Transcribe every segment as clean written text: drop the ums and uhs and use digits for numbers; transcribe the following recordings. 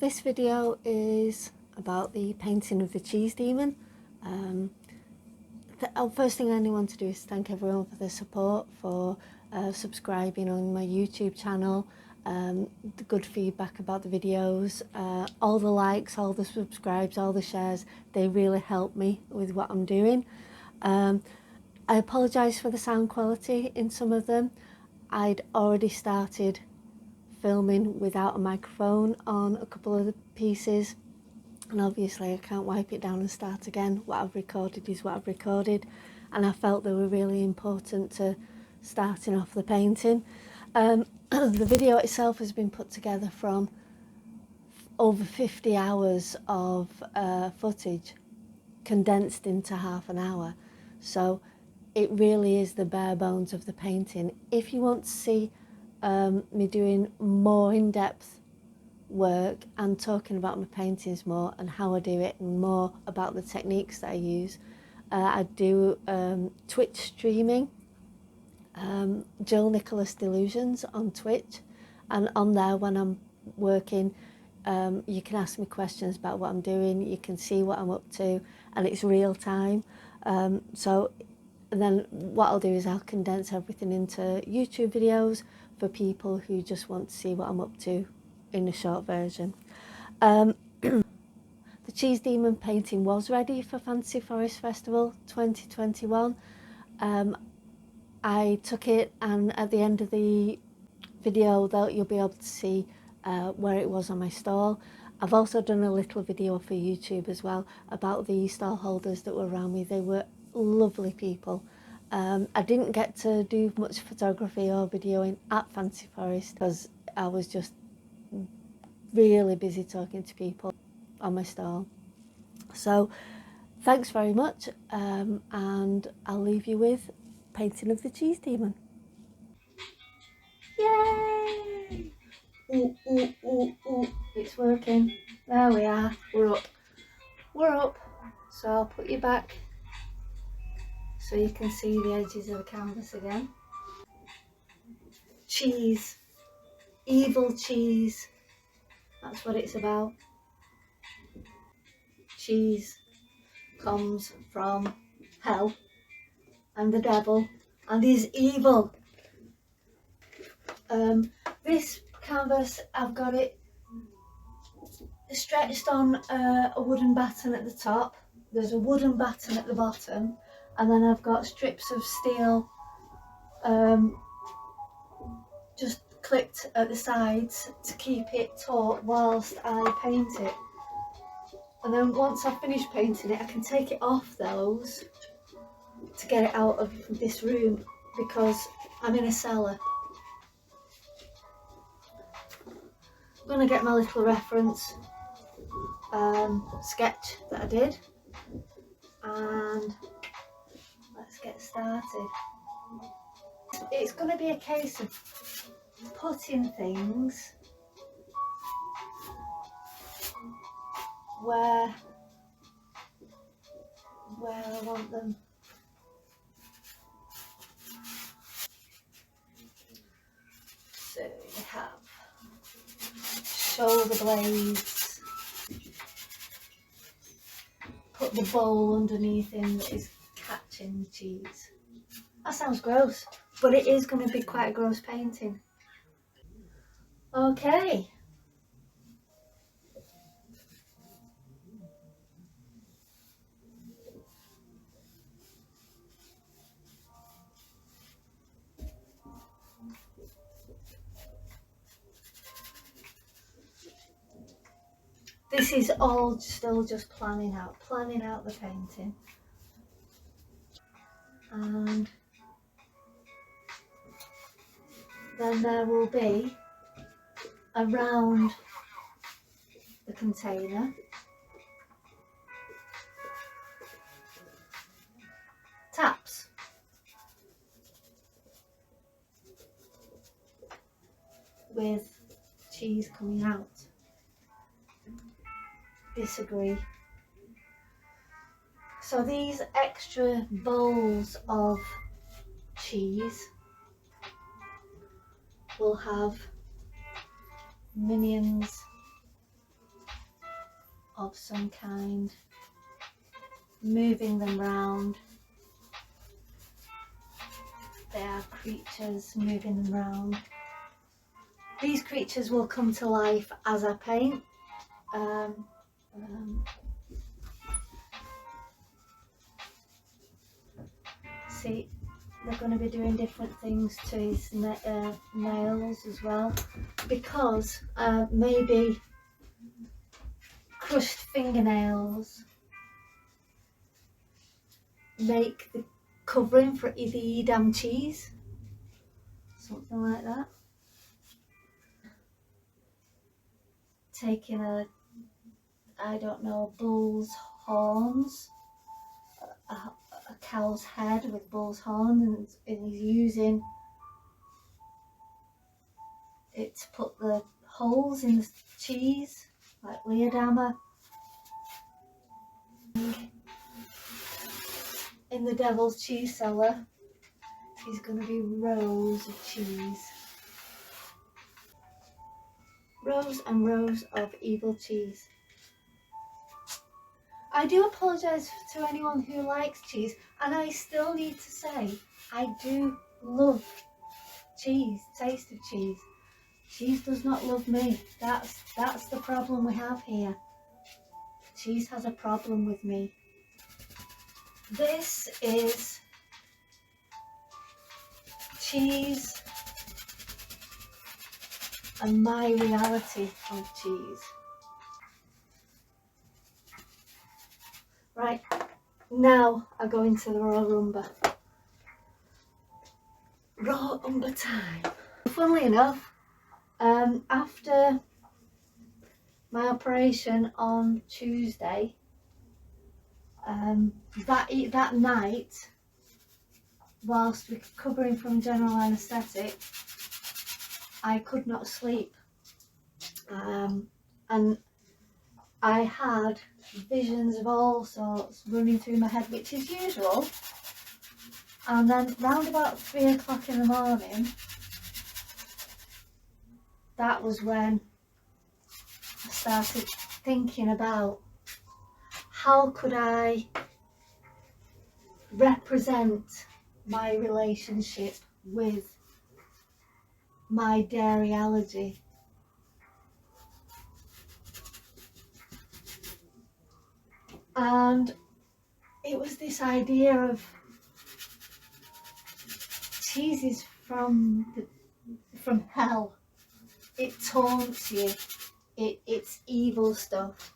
This video is about the painting of the cheese demon. First thing I want to do is thank everyone for their support, for subscribing on my YouTube channel, the good feedback about the videos, all the likes, all the subscribes, all the shares. They really help me with what I'm doing. I apologise for the sound quality in some of them. I'd already started filming without a microphone on a couple of the pieces, and obviously I can't wipe it down and start again. What I've recorded is what I've recorded, and I felt they were really important to starting off the painting. The video itself has been put together from over 50 hours of footage condensed into half an hour, so it really is the bare bones of the painting. If you want to see me doing more in-depth work and talking about my paintings more and how I do it and more about the techniques that I use, I do Twitch streaming, Gill Nicholas Delusions on Twitch, and on there when I'm working you can ask me questions about what I'm doing, you can see what I'm up to, and it's real time. And then what I'll do is I'll condense everything into YouTube videos for people who just want to see what I'm up to in a short version. The Cheese Demon painting was ready for Fancy Forest Festival 2021. I took it, and at the end of the video you'll be able to see where it was on my stall. I've also done a little video for YouTube as well about the stall holders that were around me. They were lovely people. I didn't get to do much photography or videoing at Fancy Forest because I was just really busy talking to people on my stall. So thanks very much, and I'll leave you with painting of the Cheese Demon. Yay! Ooh, ooh, ooh, ooh. It's working. There we are. We're up. We're up. So I'll put you back so you can see the edges of the canvas again. Cheese. Evil cheese. That's what it's about. Cheese comes from hell and the devil and is evil. This canvas, I've got it stretched on a wooden batten at the top. There's a wooden batten at the bottom, and then I've got strips of steel just clipped at the sides to keep it taut whilst I paint it. And then once I've finished painting it, I can take it off those to get it out of this room because I'm in a cellar. I'm going to get my little reference sketch that I did, and let's get started. It's going to be a case of putting things where I want them. So we have shoulder blades, put the bowl underneath him that is catching the cheese. That sounds gross, but it is going to be quite a gross painting. Okay. This is all still just planning out the painting. And then there will be around the container taps. With cheese coming out. Disagree. So these extra bowls of cheese will have minions of some kind, moving them round. They are creatures, moving them round. These creatures will come to life as I paint. See, they're going to be doing different things to his nails as well, because maybe crushed fingernails make the covering for the Edam cheese, something like that. Taking I don't know, bull's horns, a cow's head with bull's horns, and he's using it to put the holes in the cheese, like Leodama. In the devil's cheese cellar is going to be rows of cheese. Rows and rows of evil cheese. I do apologise to anyone who likes cheese, and I still need to say I do love cheese, taste of cheese. Cheese does not love me. That's the problem we have here. Cheese has a problem with me. This is cheese and my reality of cheese. Right, now I go into the raw umber. Raw umber time. Funnily enough, after my operation on Tuesday, that night, whilst recovering from general anaesthetic, I could not sleep, and I had visions of all sorts running through my head, which is usual. And then round about 3 o'clock in the morning, that was when I started thinking about how could I represent my relationship with my dairy allergy. And it was this idea of cheese is from hell. It taunts you. It's evil stuff.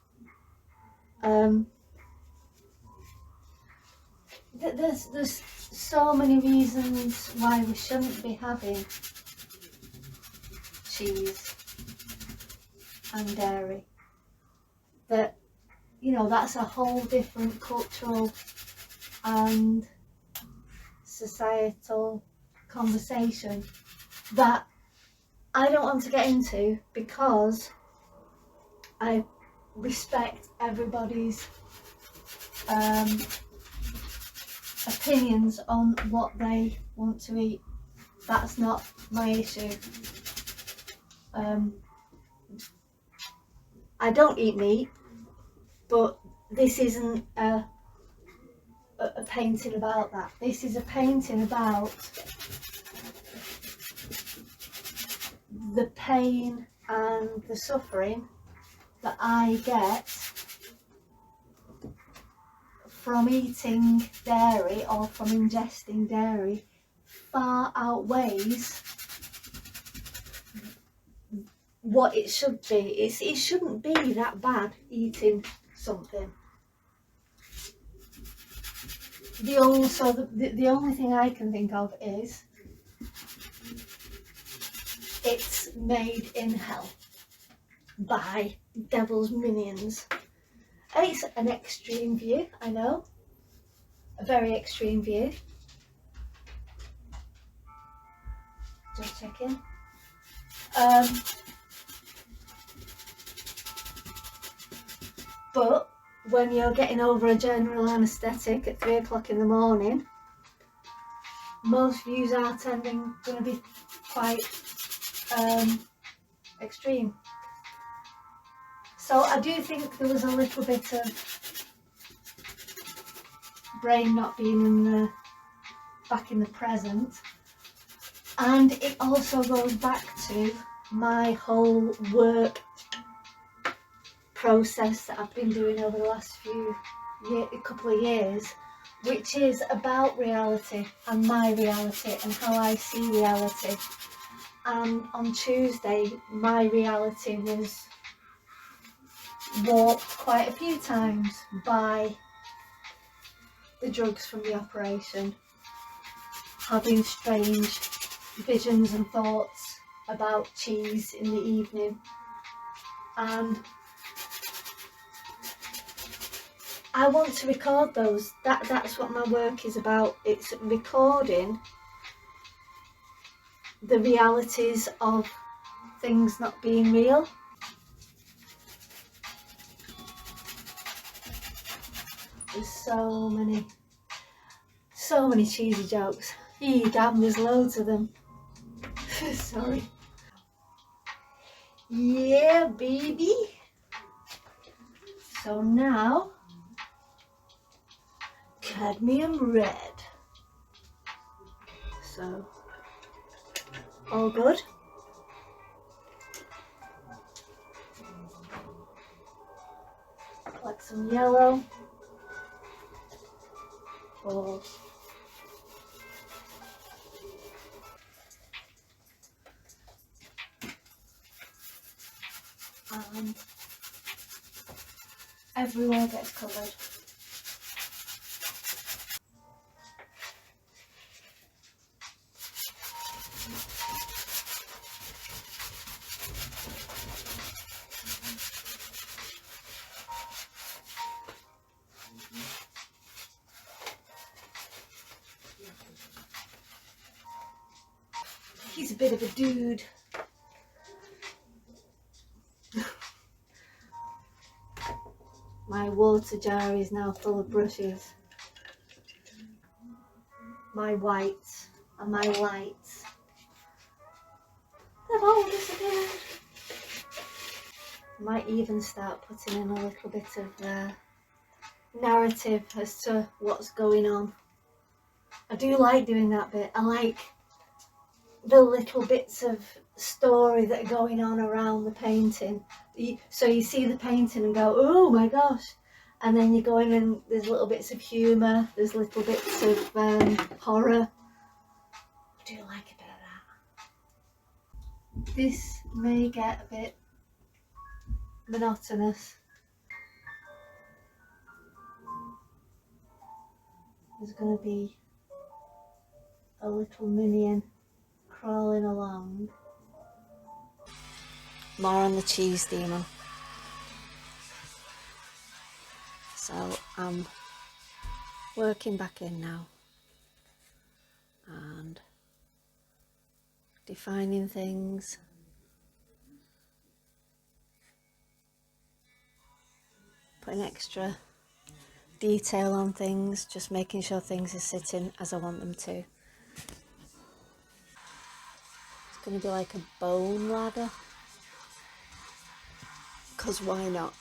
There's so many reasons why we shouldn't be having cheese and dairy. That, you know, that's a whole different cultural and societal conversation that I don't want to get into, because I respect everybody's opinions on what they want to eat. That's not my issue. I don't eat meat, but this isn't a painting about that. This is a painting about the pain and the suffering that I get from eating dairy or from ingesting dairy far outweighs what it should be. It shouldn't be that bad eating something. The only thing I can think of is it's made in hell by devil's minions. It's an extreme view, I know, a very extreme view. Just checking. But when you're getting over a general anaesthetic at 3 o'clock in the morning, most views are going to be quite extreme. So I do think there was a little bit of brain not being in the back in the present, and it also goes back to my whole work process that I've been doing over the last couple of years, which is about reality and my reality and how I see reality. And on Tuesday, my reality was warped quite a few times by the drugs from the operation, having strange visions and thoughts about cheese in the evening, and I want to record those. That's what my work is about. It's recording the realities of things not being real. There's so many cheesy jokes. Damn, there's loads of them. Sorry. Yeah, baby. So now, cadmium red. So, all good. Like some yellow. For everywhere gets covered. He's a bit of a dude. My water jar is now full of brushes. My whites and my lights, they've all disappeared. Might even start putting in a little bit of narrative as to what's going on. I do like doing that bit. I like the little bits of story that are going on around the painting. So you see the painting and go, oh my gosh, and then you go in and there's little bits of humour, there's little bits of horror. I do like a bit of that. This may get a bit monotonous. There's going to be a little minion crawling along. More on the cheese demon. So I'm working back in now and defining things, putting extra detail on things, just making sure things are sitting as I want them to. It's going to be like a bone ladder, because why not?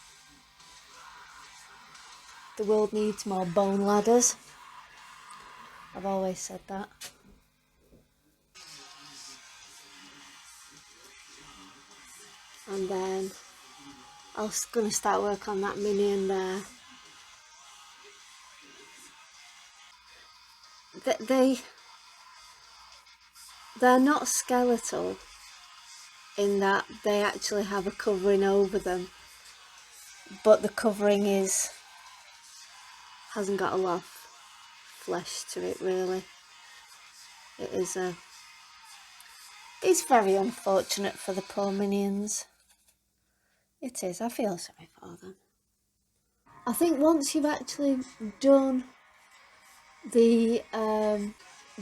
The world needs more bone ladders. I've always said that. And then I was going to start work on that minion there. They're not skeletal in that they actually have a covering over them, but the covering hasn't got a lot of flesh to it really. It's very unfortunate for the poor minions. It is. I feel sorry for them. I think once you've actually done the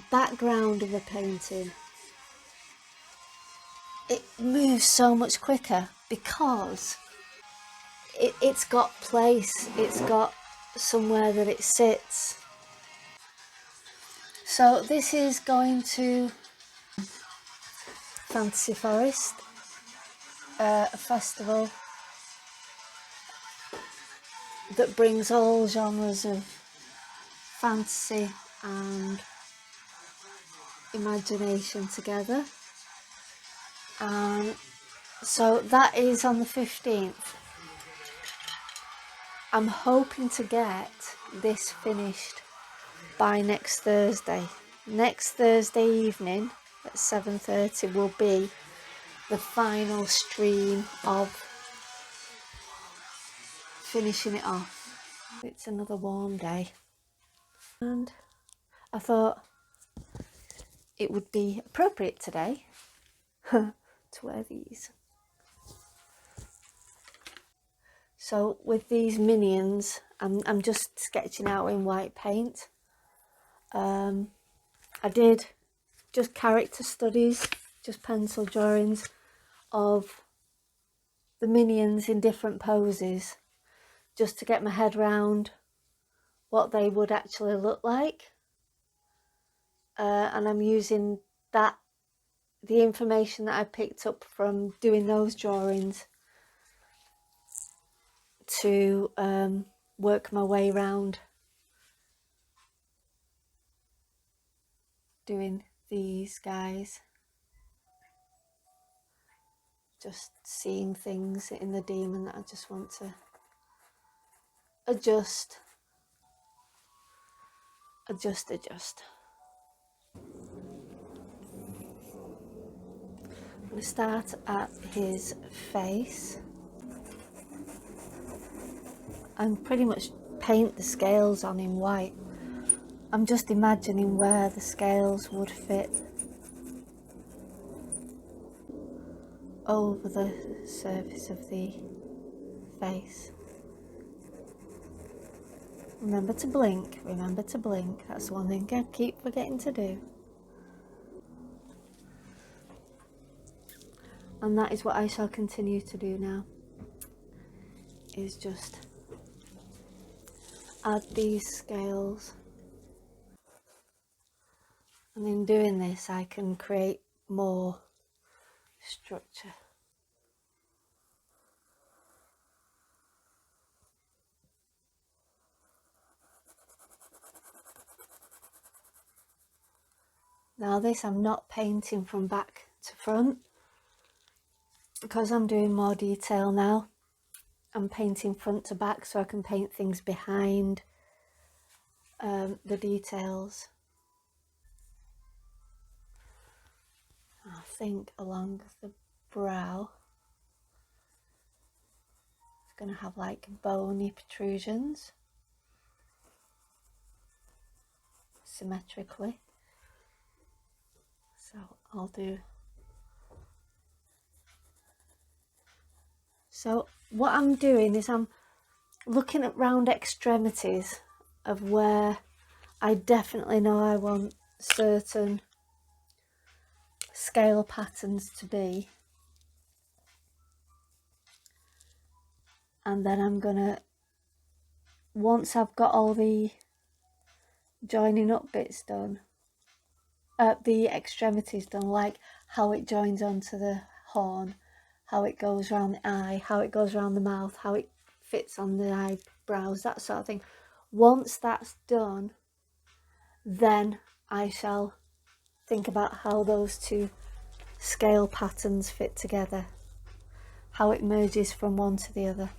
background of a painting, it moves so much quicker because it's got place, it's got somewhere that it sits. So this is going to Fantasy Forest, a festival that brings all genres of fantasy and imagination together. So that is on the 15th. I'm hoping to get this finished by next Thursday. Next Thursday evening at 7:30 will be the final stream of finishing it off. It's another warm day, and I thought it would be appropriate today to wear these. So with these minions, I'm just sketching out in white paint. I did just character studies, just pencil drawings of the minions in different poses, just to get my head round what they would actually look like. And I'm using the information that I picked up from doing those drawings to work my way around doing these guys. Just seeing things in the demon that I just want to adjust. I'm going to start at his face and pretty much paint the scales on in white. I'm just imagining where the scales would fit over the surface of the face. Remember to blink, that's one thing I keep forgetting to do. And that is what I shall continue to do now, is just add these scales. And in doing this I can create more structure. Now this I'm not painting from back to front, because I'm doing more detail now. I'm painting front to back so I can paint things behind the details. I think along the brow it's going to have like bony protrusions symmetrically. So I'll do. So what I'm doing is I'm looking at round extremities of where I definitely know I want certain scale patterns to be. And then I'm gonna, once I've got all the joining up bits done, the extremities done, like how it joins onto the horn, how it goes around the eye, how it goes around the mouth, how it fits on the eyebrows, that sort of thing. Once that's done, then I shall think about how those two scale patterns fit together, how it merges from one to the other.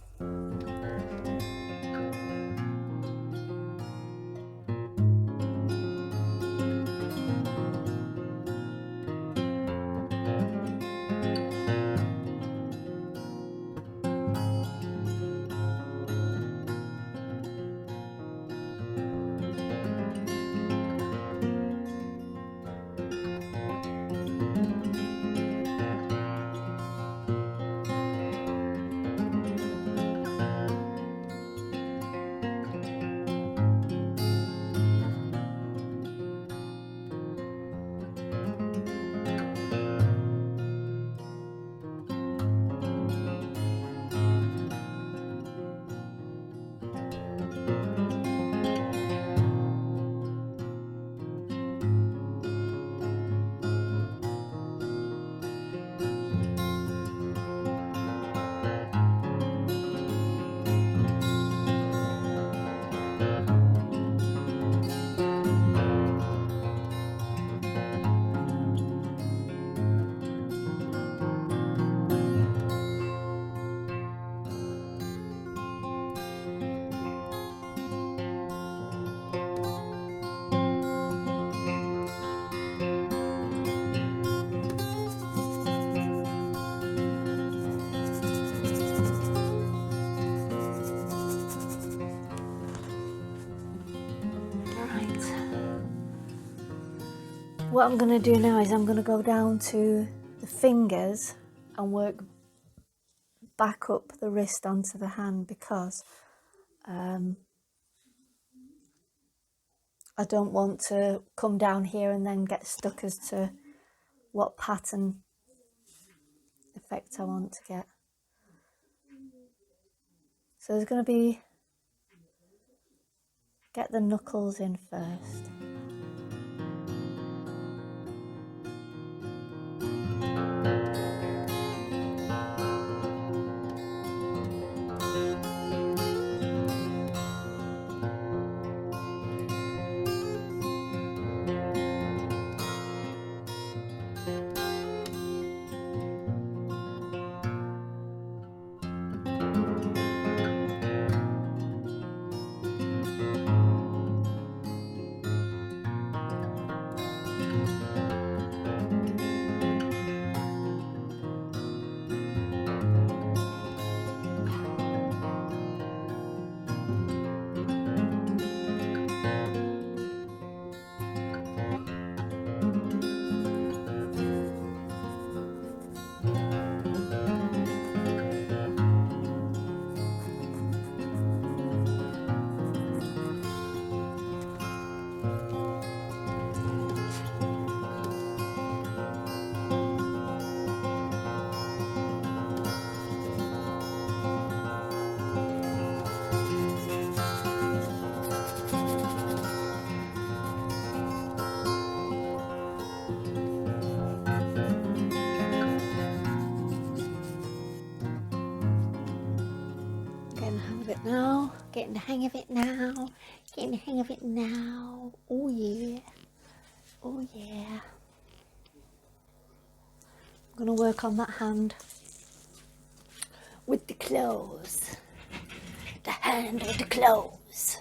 What I'm going to do now is I'm going to go down to the fingers and work back up the wrist onto the hand, because I don't want to come down here and then get stuck as to what pattern effect I want to get. So there's going to be, get the knuckles in first. Getting the hang of it now. Getting the hang of it now. Oh yeah. Oh yeah. I'm going to work on that hand with the clothes. The hand with the clothes.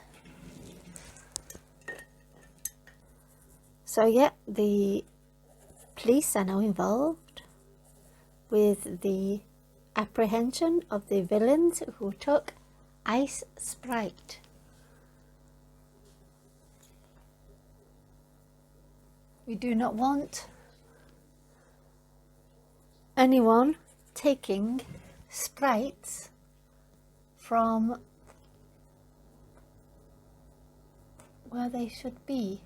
So yeah, the police are now involved with the apprehension of the villains who took Ice Sprite. We do not want anyone taking sprites from where they should be.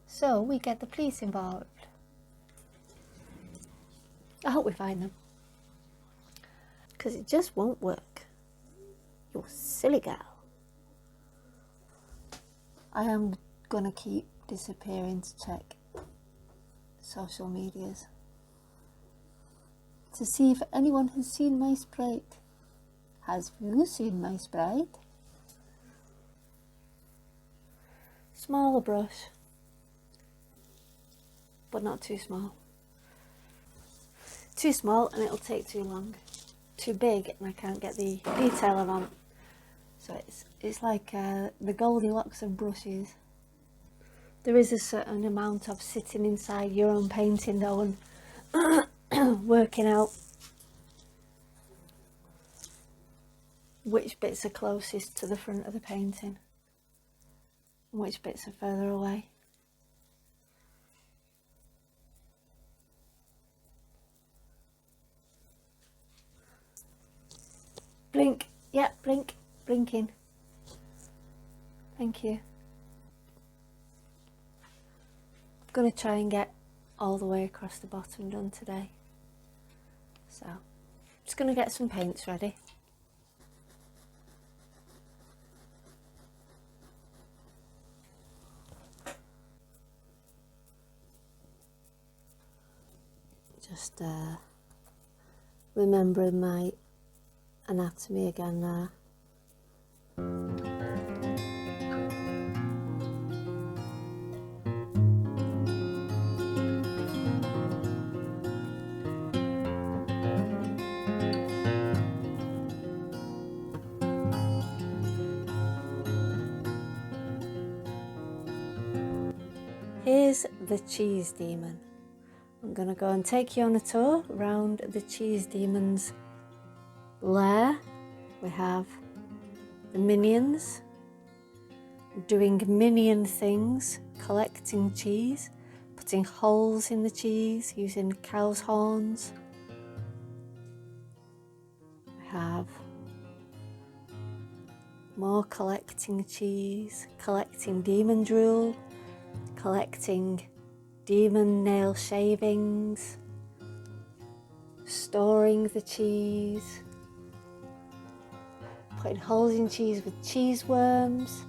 So we get the police involved. I hope we find them, because it just won't work. You silly girl. I am gonna keep disappearing to check social medias to see if anyone has seen my sprite. Has you seen my sprite? Smaller brush, but not too small. Too small and it'll take too long. Too big and I can't get the detail I want. So it's like the Goldilocks of brushes. There is a certain amount of sitting inside your own painting though, and working out which bits are closest to the front of the painting and which bits are further away. Blink, yeah, blink, blinking. Thank you. I'm going to try and get all the way across the bottom done today. So, just going to get some paints ready. Just remembering my anatomy again there. Here's the cheese demon. I'm going to go and take you on a tour around the cheese demon's lair. We have the minions doing minion things, collecting cheese. putting holes in the cheese using cow's horns. I have more collecting cheese, collecting demon drool, collecting demon nail shavings, storing the cheese, putting holes in cheese with cheese worms,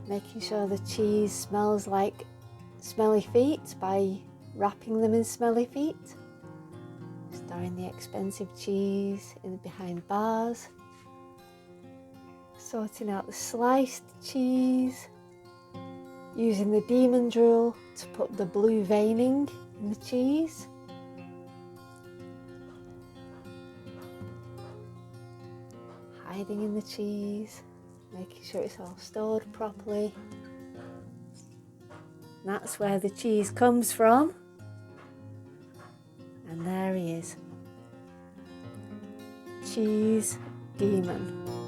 making sure the cheese smells like smelly feet by wrapping them in smelly feet, storing the expensive cheese in behind bars, sorting out the sliced cheese, using the demon drool to put the blue veining in the cheese, hiding in the cheese, making sure it's all stored properly. And that's where the cheese comes from. And there he is, cheese demon.